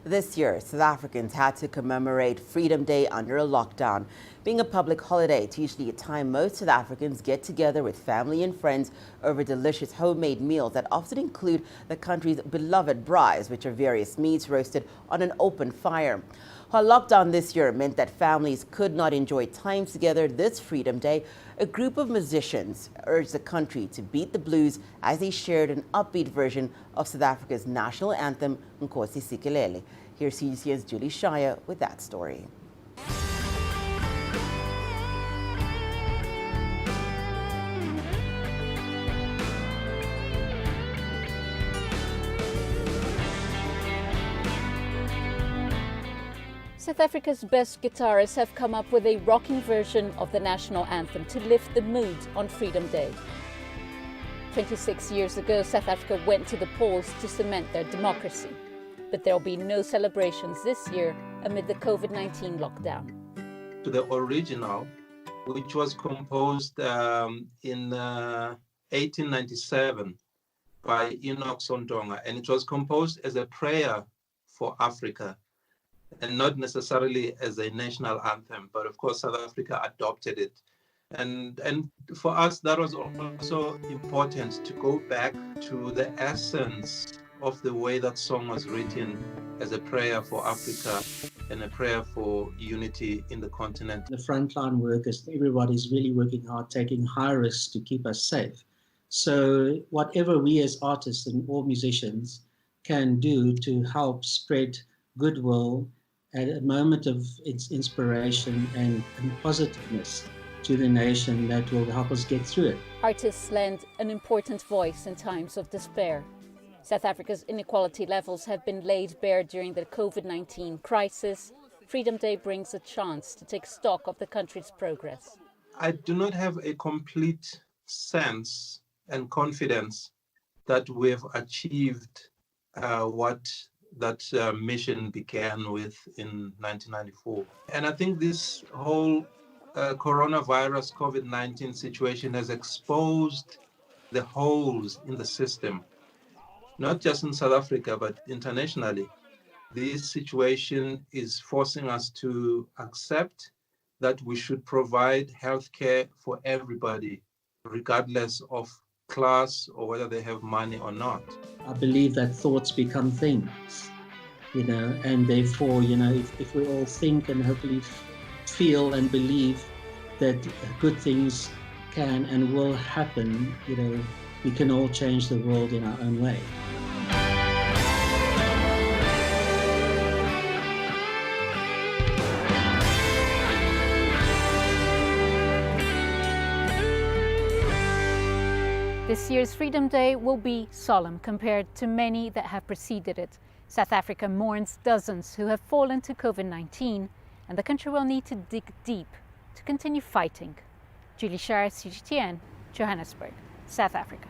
This year, South Africans had to commemorate Freedom Day under a lockdown. Being a public holiday, it's usually a time most South Africans get together with family and friends over delicious homemade meals that often include the country's beloved braais, which are various meats roasted on an open fire. While lockdown this year meant that families could not enjoy time together this Freedom Day, a group of musicians urged the country to beat the blues as they shared an upbeat version of South Africa's national anthem, Nkosi Sikelel. Here's CGTN's Julie Shire with that story. South Africa's best guitarists have come up with a rocking version of the national anthem to lift the mood on Freedom Day. 26 years ago, South Africa went to the polls to cement their democracy. But there will be no celebrations this year amid the COVID-19 lockdown. To the original, which was composed in 1897 by Enoch Sontonga, and it was composed as a prayer for Africa, and not necessarily as a national anthem, but of course South Africa adopted it. And for us, that was also important to go back to the essence of the way that song was written as a prayer for Africa and a prayer for unity in the continent. The frontline workers, everybody's really working hard, taking high risks to keep us safe. So whatever we as artists and all musicians can do to help spread goodwill at a moment of inspiration and positiveness to the nation, that will help us get through it. Artists lend an important voice in times of despair. South Africa's inequality levels have been laid bare during the COVID-19 crisis. Freedom Day brings a chance to take stock of the country's progress. I do not have a complete sense and confidence that we've achieved what that mission began with in 1994. And I think this whole coronavirus COVID-19 situation has exposed the holes in the system, not just in South Africa, but internationally. This situation is forcing us to accept that we should provide healthcare for everybody, regardless of class or whether they have money or not. I believe that thoughts become things, and therefore, if we all think and hopefully feel and believe that good things can and will happen, we can all change the world in our own way. This year's Freedom Day will be solemn compared to many that have preceded it. South Africa mourns dozens who have fallen to COVID-19, and the country will need to dig deep to continue fighting. Julie Shire, CGTN, Johannesburg, South Africa.